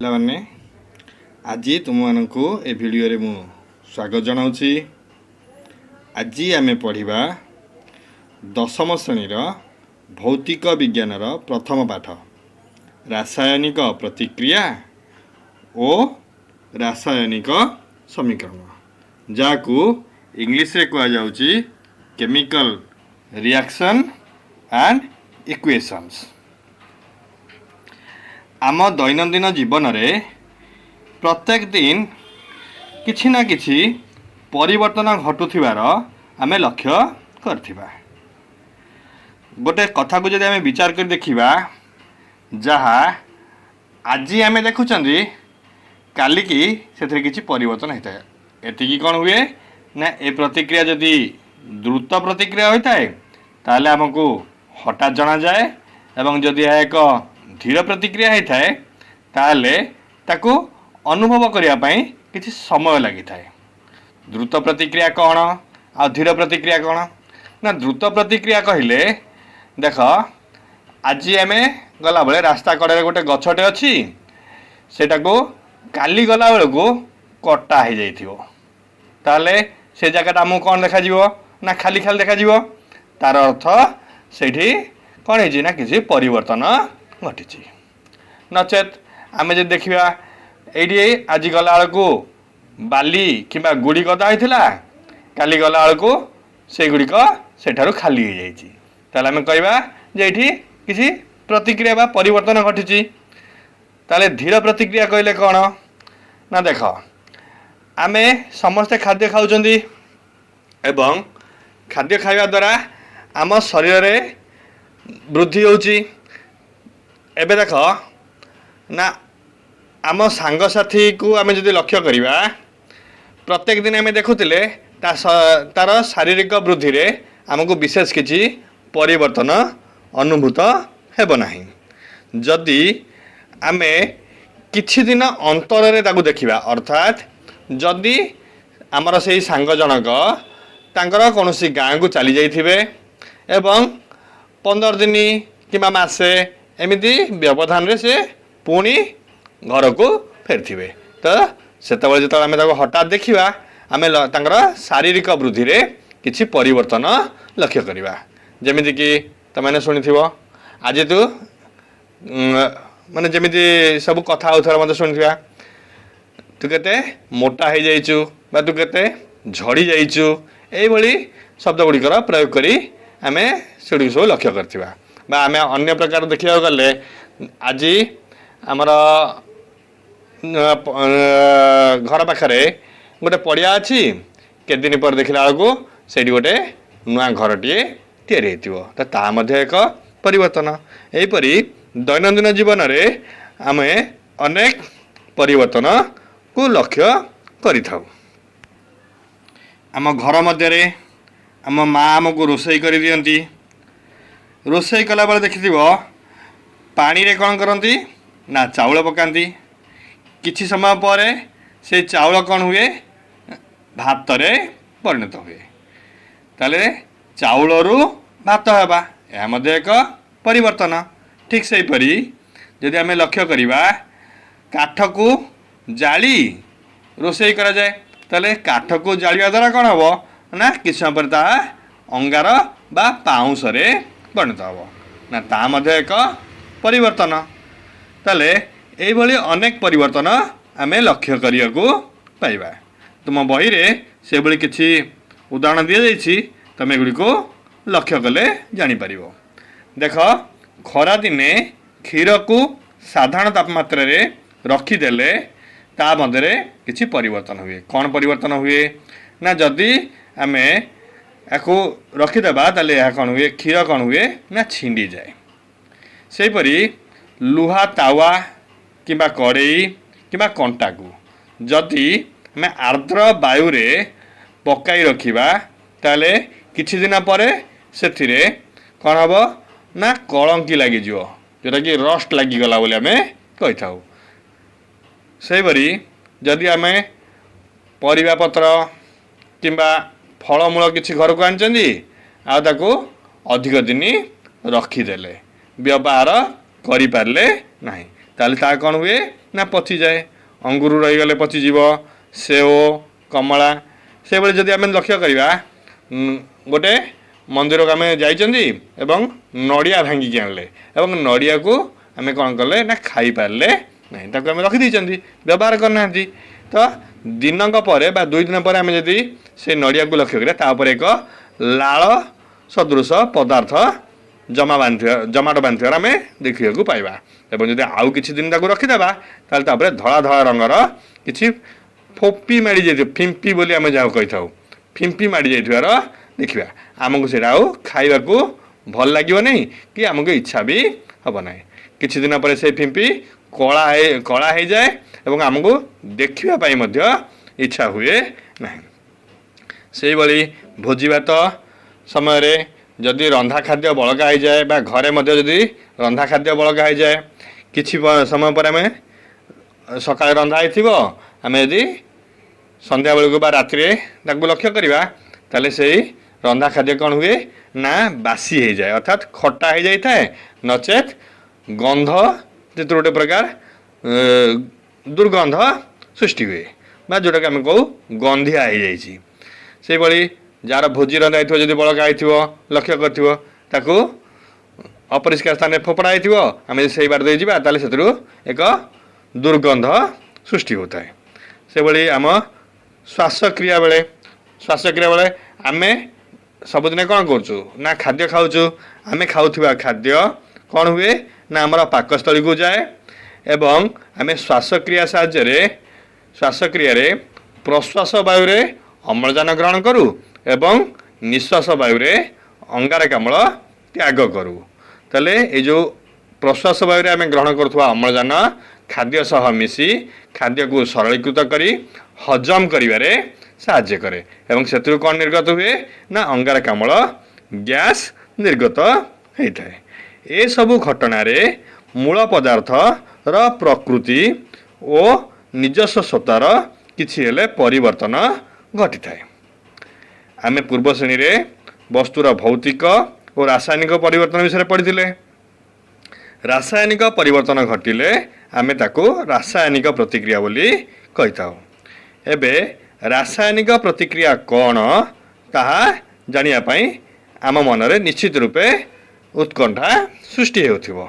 ପିଲାମାନେ ଆଜି ତୁମମାନଙ୍କୁ ଏ ଭିଡ଼ିଓରେ ମୁଁ ସ୍ୱାଗତ ଜଣାଉଛି। ଆଜି ଆମେ ପଢ଼ିବା ଦଶମ ଶ୍ରେଣୀର ଭୌତିକ ବିଜ୍ଞାନର ପ୍ରଥମ ପାଠ ରାସାୟନିକ ପ୍ରତିକ୍ରିୟା ଓ ରାସାୟନିକ ସମୀକରଣ, ଯାହାକୁ ଇଂଲିଶରେ କୁହାଯାଉଛି କେମିକାଲ ରିଆକ୍ସନ୍ ଆଣ୍ଡ ଇକ୍ୱେସନ୍ସ। आम दैनंदिन जीवन में प्रत्येक दिन किछि ना किछि परिवर्तन घटुथिबार आमे लक्ष्य करथिबा। गोटे कथा को जदि आमे विचार कर देखिबा, जहा आज आमे देखुचंदी काली की सेथरे किछि परिवर्तन होता है। एतिकी कौन हुए ना, ए प्रतिक्रिया जदि द्रुत प्रतिक्रिया होता है ताले आमको हठात जना जाए, एवं जदि एक धीर प्रतिक्रिया होता है ताले ताकू अनुभव करने किसी समय लगी थाए। द्रुत प्रतिक्रिया कौन आ धीर प्रतिक्रिया कौन ना, द्रुत प्रतिक्रिया कहले देख आज आम गला बेले रास्ता कड़े गोटे गछटे अच्छी, सेटा को काली गला बेल को कटा हो जाइथिबो, ताले से जगह आमको कौन देखा ना खाली खाली देखा। तार अर्थ सेठी कौन है ना किसी परिवर्तन घटी। नचेत आम जो देखा ये आज गला को बाली कि गुड़ी गदा होता, काली गला को से गुड़िक सेठारु खाली हो जाए, आम कहवा ये किसी प्रतिक्रिया बा परिवर्तन घटी। ताले धीर प्रतिक्रिया कहले कौन ना, देख आम समस्ते खाद्य खाऊँगी एवं खाद्य खाइबा द्वारा आम शरीर में वृद्धि होची। एबे देख ना आम सांगसाथी को आम जदि लक्ष्य करिबा, प्रत्येक दिन आम देखुले तार शारीरिक वृद्धि रे आमको विशेष किसी परिवर्तन अनुभूत हेब नाही। जदि आम किछि दिन अंतर रे ताकू देखिबा, अर्थात जदि आमर से सांग जनक तांकर कौनसी गाँ को चली जाइथिबे एवं 15 दिन कि मासे एमती व्यवधान रे से पुणी घर को फेरथिबे, तो सेतबेले जतबेले आमे ताको हठात देखिबा आमे तांकर शारीरिक वृद्धि रे किछि परिवर्तन लक्ष्य करिबा। जेमिति कि तमाने सुनिथिबो आज तू माने जेमिति सब कथा होथरा मते सुनिथिबा, तू केते मोटा हो जाइचु बा तू केते झड़ी जाइचु, एई भली शब्द गुड़िकर प्रयोग करी आमे सेडी सब लक्ष्य करथिबा। बा आमे अन्य प्रकार देखिया गले आज आमर घर पाखरे गोटे पड़िया अच्छी, के दिन पर देखला बेलू से गोटे नुआ घरटे तैयारी होइतिबो, तो ता मध्ये एक परिवर्तन। एहीपरि दैनंदिन जीवन में आमे अनेक परिवर्तन को लक्ष्य करिथाउ। आम घर मध्य आम माँ आमको रोषे कर दियंती, रोषे कला बेले देखिथिबो पानी रे कौन करती ना चाउल पकाती, किछि समय पर से चाउल कौन हुए भात रे परिणत हुए, ताले चाउल रु भात हेबा यह मध्य एक परिवर्तन। ठीक से परी यदि आम लक्ष्य करिबा काठ को जाली रोषे करा जाए, ताले काठ को जालिया द्वारा कौन हम ना किछि समय पर ता अंगार बा पाउंस रे परिणत हम ना, ता मध्य एक परिवर्तन। ताले एई भली अनेक परिवर्तन आमे लक्ष्य करिया को पाइबा। तुम बही रे से भली किछि उदाहरण दिया जाइछि, तमे गुडी को लक्ष्य कले जानि परिबो। देख खरा दिने क्षीर को साधारण तापमात्रा रे रखी देले ता मध्यरे किछि परिवर्तन हुए। कौन परिवर्तन हुए ना, जदि आमे याकू रखीदेबा ताले या कौन हुए क्षीर कौन हुए ना छिंडी जाए। सेहीपरि लुहा तावा किंबा कड़ई किंबा कंटा को जदि आम आर्द्र वायु रे पकाई रखिबा, ताले किछि दिन पर सेथिरे कौन हम ना कलंकी लगी जिवो, जोटा कि रस्ट लगिगला बोली आम कहि थाउ। सेहीपरि जदि आम परिबा पत्र किंबा फलमूल किछि घर को आनिचंदी आ ताको अधिक दिन रखीदेले व्यवहार करिपारले नाही, ताले ता कौन हुए ना पची जाए अंगूर रहीगले पचिज सेओ कमला से जदि आम लक्ष्य करवा गोटे मंदिर को आम जाइंट नड़िया भांगिकी आनले नड़िया को आम कौन कले ना खाई पारे ना आम रखीदे व्यवहार करना तो दिनक पर बा 2 दिन पर आम जदि से नड़िया को लक्ष्य करें एक लाल सदृश पदार्थ जमाट बांधार आम देखा पाइबा जब आउ कि दिन रखीदे तापर धला धला रंगर कि फोपी माड़ी जाइए फिंपी बोली आम जहाँ कही था फिंपी माड़ी जाइए देखा आमको से खावा को भल लगे नहीं कि आमको इच्छा भी हम ना कि दिन पर से फिंपी कला हो जाए और आमको देखापी इच्छा हुए ना से भाई भोजी भात समय जदि रंधा खाद्य बड़का हो जाए बा घरे जदि रंधा खाद्य बड़का हो जाए किछि समय पर आम सकाଳେ रंधा हो आम यदि संध्या बेलू बा राति लक्ष्य करवा ताले से रंधा खाद्य कौन हुए ना बासी हो जाए अर्थात खट्टा हो जाए नचेत गंध जो गोटे प्रकार दुर्गंध सृष्टि हुए बा जोटा कि आम कहू गंधिया हो जाइए से भाई जार भोजी रंधा हो जब बड़का हो लक्ष्य कर अपरिष्कार स्थान में फोपड़ा हो आम से बार दे जाता से एक दुर्गंध सृष्टि होता है से भाई आम श्वासक्रिया बेले आम सबुदिन कौन करूँ ना खाद्य खाऊँ आम खाऊा खाद्य कौन हुए ना आमर पाकस्थली को जाए एवं आम श्वासक्रिया श्वासक्रिय प्रश्वास वायु अम्लजान ग्रहण करूँ एवं निश्वास वायु अंगारकाम्ल त्याग करूँ ताले ये जो प्रश्वास वायु आम ग्रहण करुवा अम्लजान खाद्य सह मिसी खाद्य को सरलीकृत करी हजम करिवारे साहाय्य करे एवं से कौन निर्गत हुए ना अंगारकाम्ल गैस निर्गत होता है ये सबू घटना मूल पदार्थ र प्रकृति और निजस्व सत्तार किछि हेले परिवर्तन घटी थाए आम पूर्व श्रेणी में वस्तुर भौतिक और रासायनिक परिवर्तन विषय पढ़ी रासायनिक परिवर्तन घटिले आम ताकू रासायनिक प्रतिक्रिया बोली कही था एबे रासायनिक प्रतिक्रिया कौन ताहा जानियापाई आम मनरे निश्चित रूपे उत्कंठा सृष्टि होथिबो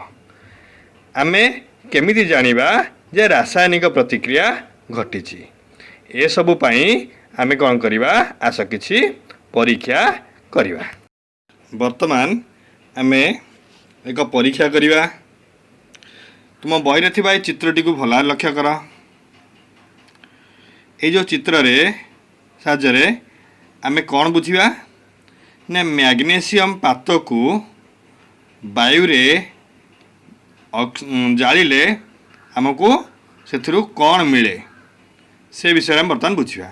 आमे केमिति जानिबा जे रासायनिक प्रतिक्रिया घटिछि ए सबु पाई आमे कौन करिबा आस किछि परीक्षा करिबा वर्तमान आमे एक परीक्षा करिबा तुम बही थिबा चित्रटी को भला लक्ष्य कर ये जो चित्र रे साहाय्य आमे कौन बुझिबा ने मैग्नेशियम पात को वायु रे जालिले आमको से कौन मिले से विषय में बर्तमान बुझा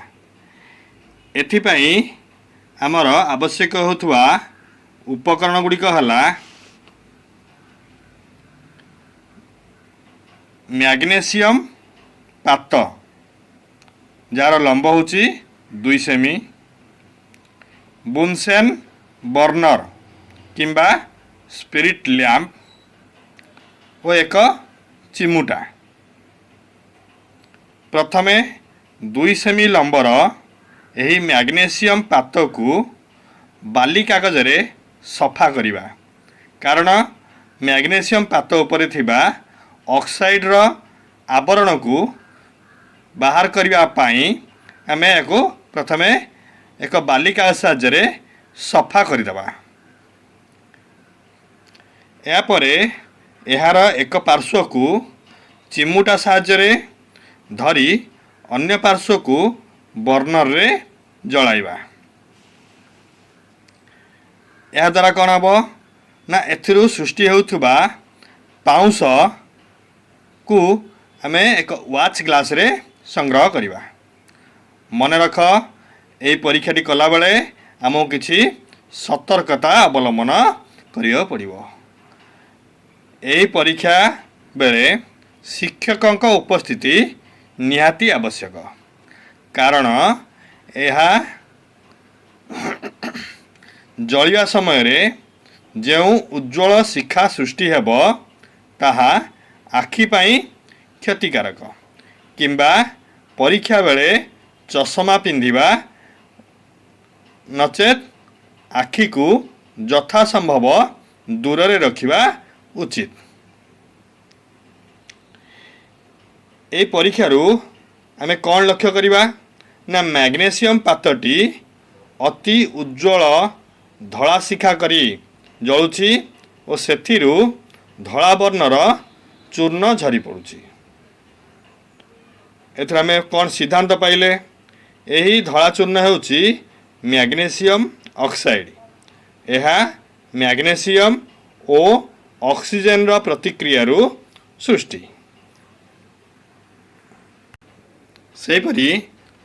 एथिपाई आमर आवश्यक होथुवा उपकरण गुड़िक हला मैग्नेशियम पात जार लंब होची 2 सेमी बुनसेन बर्नर किंबा स्पिरिट लैंप और एक चिमुटा प्रथमे 2 सेमी लंबर यही मैग्नेशियम पात को बाली कागज रे सफा करिबा कारण मैग्नेशियम पात उपरे थिबा ऑक्साइड रो आवरण को बाहर करबा पाई आमे एको प्रथमे एक बाली कागज साहाय्य सफा करदेबा यापरे यार एक पार्श्व को चिमुटा साहाय्य धरी अन्य पार्श्व को बर्नर रे जलाइबा या द्वारा कौन हम ना एथिरु सृष्टि होउथुबा पाउंस को आमे एक वाच ग्लास रे संग्रह करिबा मन रख यही परीक्षाटी कला बेले आमको किछि सतर्कता अवलंबन करियो पड़िबो यही परीक्षा बेले शिक्षक उपस्थिति निहाती आवश्यक कारण यह जलिया समय रे जो उज्ज्वल शिखा सृष्टि हेब ताहा आखि पाई क्षतिकारक किंबा परीक्षा बेले चषमा पिंधिबा नचेत आखि को यथा संभव दूर रे रखिबा उचित। ए परीक्षारू आमे कौन लक्ष्य करिबा ना मैग्नेशियम पातटी अति उज्ज्वल धला शिखा करी जलुछि और सेथिरु धला वर्णर चूर्ण झरी पड़ुछि। एथर आमे कौन सिद्धांत पाइले एही धला चूर्ण हेउछि मैग्नेशियम ऑक्साइड। यह मैग्नेशियम और ऑक्सीजन रो प्रतिक्रिया रु सृष्टि। सेपरी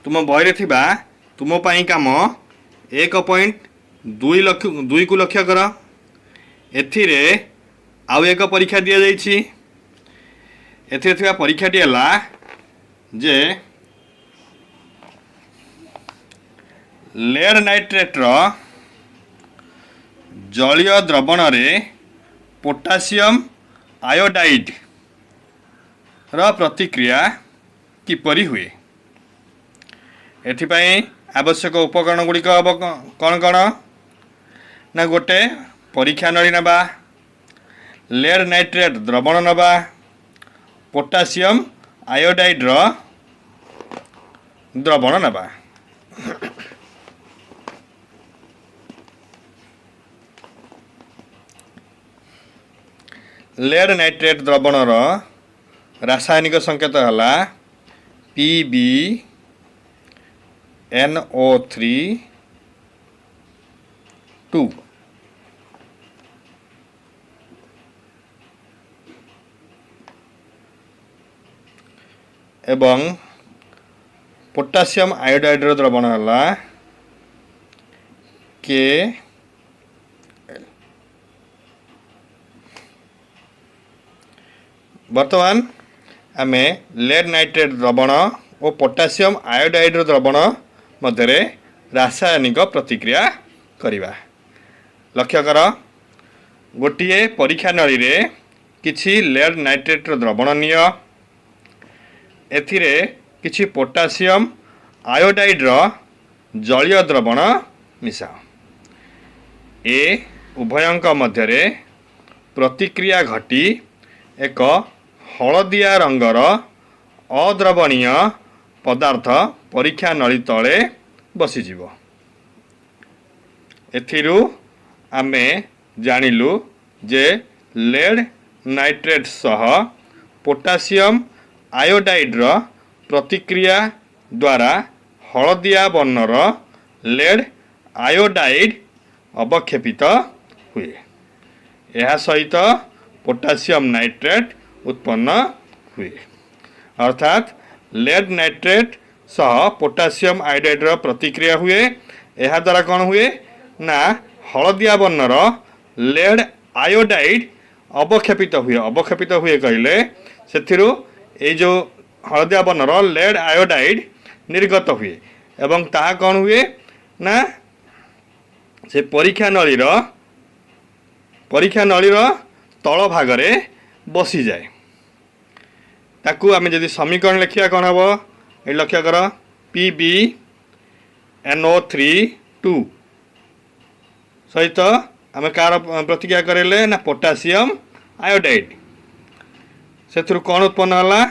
तुम बहरे थिबा तुम पाई काम 1.2 को लक्ष्य कर। एथिरे आउ एक परीक्षा दिया जाइछि। एथिरे थिबा परीक्षाटी हला जे लेड नाइट्रेट रो जलीय द्रवण रे पोटासियम आयोडाइड रो प्रतिक्रिया किपरि हुए। एथिपाई आवश्यक उपकरण गुड़िक हम कौन कौन ना गोटे परीक्षा नली नबा, लेड नाइट्रेट द्रवण नबा, पोटासियम आयोडाइड रो द्रवण नबा। लेड नाइट्रेट द्रवण रो रासायनिक संकेत हला PbNO3 एवं पोटासियम आयोडाइड रो द्रवण हला के वर्तमान आमे लेड नाइट्रेट द्रवण और पोटासियम आयोडाइड द्रवण मध्य रासायनिक प्रतिक्रिया करिबा। लक्ष्य कर गोटे परीक्षा नली रे किछि लेड नाइट्रेट द्रवण निय, एथिरे किछि पोटासियम आयोडाइड जलीय द्रवण मिसाओ। ए उभयंक मध्य प्रतिक्रिया घटी एक हलदिया रंगर अद्रवणीय पदार्थ परीक्षा नली तले बसीजिव। एथिरु आमे जानिलु जे लेड नाइट्रेट सह पोटासियम आयोडाइड प्रतिक्रिया द्वारा हलदिया वर्णर लेड आयोडाइड अवक्षेपित हुए। यह सहित पोटासियम नाइट्रेट उत्पन्न हुए। अर्थात लेड नाइट्रेट सह पोटासियम आयोडाइड प्रतिक्रिया हुए। यह द्वारा कौन हुए ना हलदिया वर्णर लेड आयोडाइड अवक्षेपित हुए। अवक्षेपित हुए कहले सेथिरु ए जो हलदिया वर्णर लेड आयोडाइड निर्गत हुए एवं ताहा कौन हुए ना से परीक्षा नलीर तल भागरे बसी जाए। ताकू आमे जदि समीकरण लिखिया कौन हम ये लक्ष्य कर PbNO3 सहित आमे कार प्रतिक्रिया करेले ना पोटासियम आयोडाइड से कौन उत्पन्न होला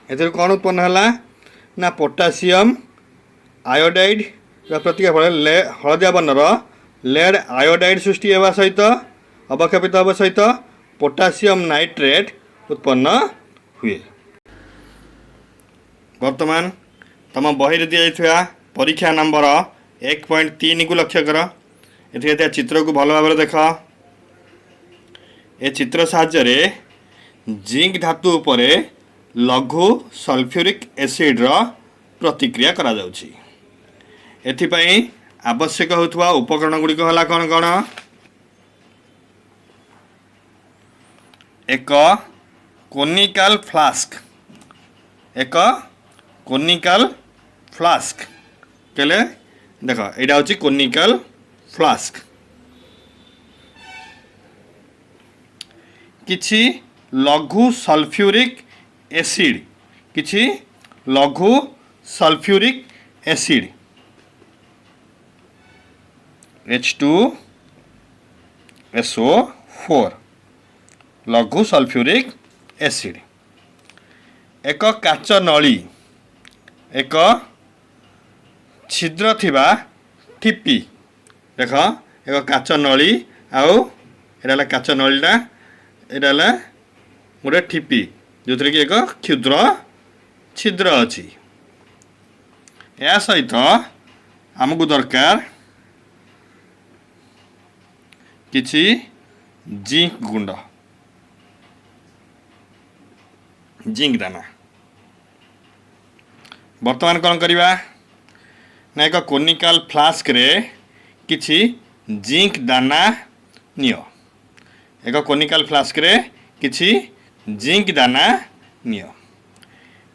एथर कौन उत्पन्न होला ना पोटासियम आयोडाइड प्रतिक्रिया फल हलदिया वर्णर लेड आयोडाइड सृष्टि होगा सहित अवक्षेपित होगा सहित पोटासियम नाइट्रेट उत्पन्न हुए। वर्तमान तुम बही दिया परीक्षा नंबर 1.3 को लक्ष्य कर। ए चित्र को भल भाव देख। ए चित्र साहाय्य जिंक धातु उपरे लघु सल्फ्यूरिक एसिड प्रतिक्रिया करा जाउछि। एथिपाई आवश्यक होथुवा उपकरण गुड़िक होला कौन कौन एक कोनिकल फ्लास्क केले देख यहाँ हूँ कोनिकल फ्लास्क किछि लघु सल्फ्यूरिक एसिड किछि लघु सल्फ्यूरिक एसिड H2SO4 लघु सल्फ्यूरिक एसिड एक काच नली एक छिद्र थिबा ठिपी देख एक काच नली आउ एटा काच नलीटा एटा गोटे ठिपी जो थी कि एक क्षुद्र छिद्र अच्छी या सहित आमको दरकार किछि जिंक गुंड जिंक दाना वर्तमान कौन करवा ना एक कोनिकल फ्लास्क रे किछि जिंक दाना नियो एक कोनिकल फ्लास्क रे किछि जिंक दाना नियो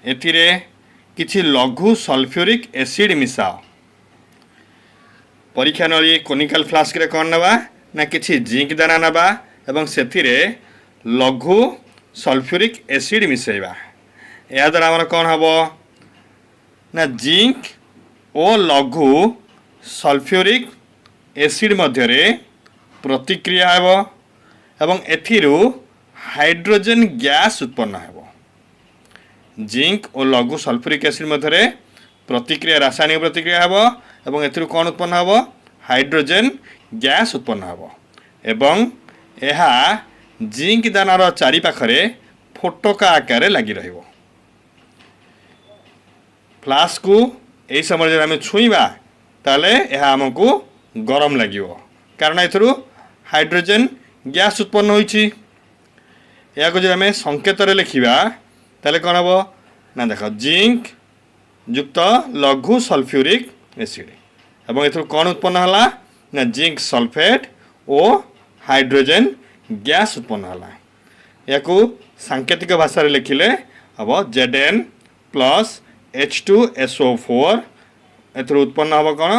एथिरे किछि लघु सल्फ्यूरिक एसिड मिसाओ परीक्षा नली कोनिकल फ्लास्क रे कौन नवा ना किछि जिंक दाना नवा एवं सेथिरे लघु सल्फ्यूरिक एसिड मिसेबा या द्वारा आमर कौन हम ना जिंक और लघु सल्फ्यूरिक एसिड मध्यरे प्रतिक्रिया हेबो एवं एथिरु हाइड्रोजन गैस उत्पन्न हेबो जिंक और लघु सल्फ्यूरिक एसिड मध्यरे प्रतिक्रिया रासायनिक प्रतिक्रिया हेबो एवं एथिरु कौन उत्पन्न हेबो हाइड्रोजन गैस उत्पन्न हेबो एवं एहा जिंक दानार चारि पाखरे फोटका आकार लगी रहिबो फ्लास्क को यही समय जब आम छुईबा ताले यह आमको गरम लगे कारण एथुरु हाइड्रोजन गैस उत्पन्न होइछि या को जब आम संकेत लिखा ताले कौन हम ना देख जिंक युक्त लघु सल्फ्यूरिक एसिड एवं एथुरु कौन उत्पन्न होला ना जिंक सल्फेट और हाइड्रोजन गैस उत्पन्न होला या को सांकेतिक भाषा रे लिखिले हम Zn प्लस H2SO4 एथुरु उत्पन्न हम कौन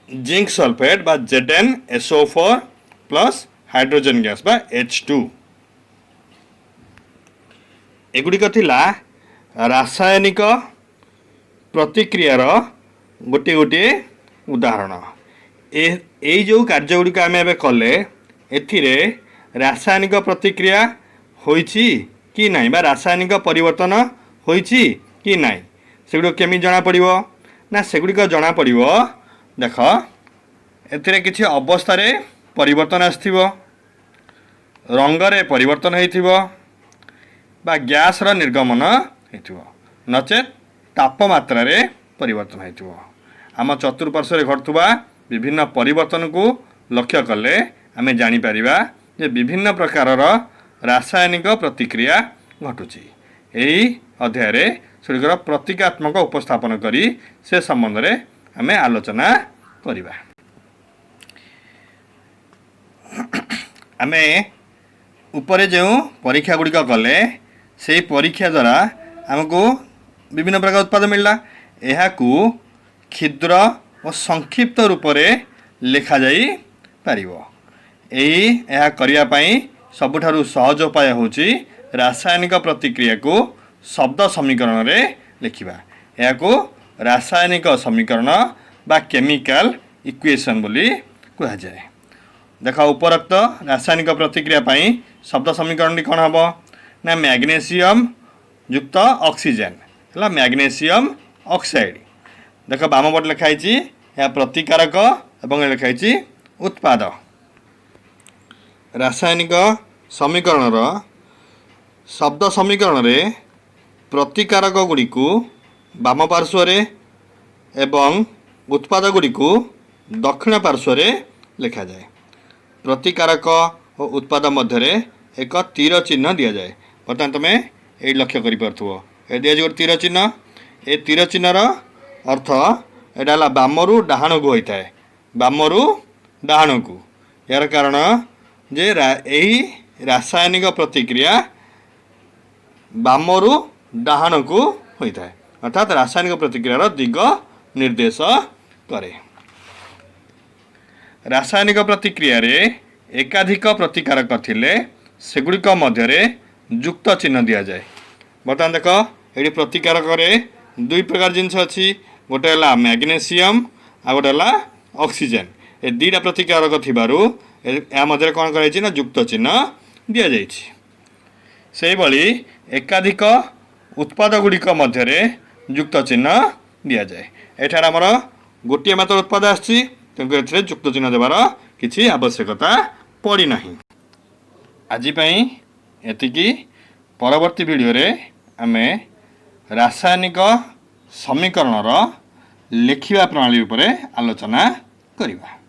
जिंक सल्फेट बा ZnSO4 प्लस हाइड्रोजन गैस बा H2 एगुड़िक थिला रासायनिक प्रतिक्रियार गोटे गोटे उदाहरण ए जो कार्य गुड़िक आम ए कले एथिरे रासायनिक प्रतिक्रिया होइछि कि नहीं बा रासायनिक परिवर्तन होइछि कि नहीं सेगुड़ केमी जना पड़िबो ना सेगुड़िक जना पड़िबो देख एथिरे किछि अवस्था रे परिवर्तन आस्थिबो रंगरे परिवर्तन होइथिबो बा गैस रा निर्गमन होइथिबो नचेत तापमात्रा रे परिवर्तन होइथिबो आम चतुर्पार्श्व रे घटुवा विभिन्न परिवर्तन को लक्ष्य कले आमे जानि परिबा जे विभिन्न प्रकारर रासायनिक प्रतिक्रिया घटुची एही अध्याय रे सेଗୁଡ଼ିकर प्रतीकात्मक उपस्थापन करी से संबंध रे आमे आलोचना करिबा आमे ऊपर जो परीक्षा गुड़िक कले से परीक्षा द्वारा आमको विभिन्न प्रकार उत्पाद मिलला यह क्षुद्र और संक्षिप्त रूप से लिखा जाई पारिबो यह करिया पई सबुठारु सहज उपाय होची रासायनिक प्रतिक्रिया को शब्द समीकरण रे लिखिबा या को रासायनिक समीकरण बा केमिकल इक्वेशन बोली कहा जाए देखा उपरोक्त रासायनिक प्रतिक्रिया पई शब्द समीकरण कौन हम ना मैग्नेशियम युक्त ऑक्सीजन है मैग्नेशियम ऑक्साइड देख बाम पट लिखाई यह प्रतिकारक एवं लिखाई उत्पाद रासायनिक समीकरण शब्द समीकरण रे प्रतिकारक गुड़ी को बाम पार्श्व रे एवं उत्पाद गुड़ी को दक्षिण पार्श्व रे लिखा जाए प्रतिकारक और उत्पाद मध्य एक तीर चिन्ह दि जाए बर्तमान तुम ये लक्ष्य कर दिया गोटे तीर चिन्ह ए तीर चिन्हर अर्थ एटा बामरू डाहाण को होता है बामरू डाहाण को यार कारण जे यही रासायनिक प्रतिक्रिया बामरू डाहाण को होता है अर्थात रासायनिक प्रतिक्रियार दिग निर्देश करे। रासायनिक प्रतिक्रिया रे एकाधिक प्रतिकारक थिले सेगुड़िक मध्य युक्त चिन्ह दि जाए। बर्तमान देख ये प्रतिकारक दुई प्रकार जिनस अच्छी गोटे है मैग्नेशियम आ गोटे है ऑक्सीजन। ए दुईटा प्रतिकारक थिबारु या मध्य कौन कर युक्त चिन्ह दि जाए। से भली एकाधिक उत्पाद गुड़िक मध्य युक्त चिन्ह दि जाए। एठार आमर गोटे मात्र उत्पाद आसी युक्त चिन्ह देवार किसी आवश्यकता पड़ना। आजिपाई एतिकी। परवर्ती वीडियो रे आमे रासायनिक समीकरण लिखिबा प्रणाली उपरे आलोचना करिबा।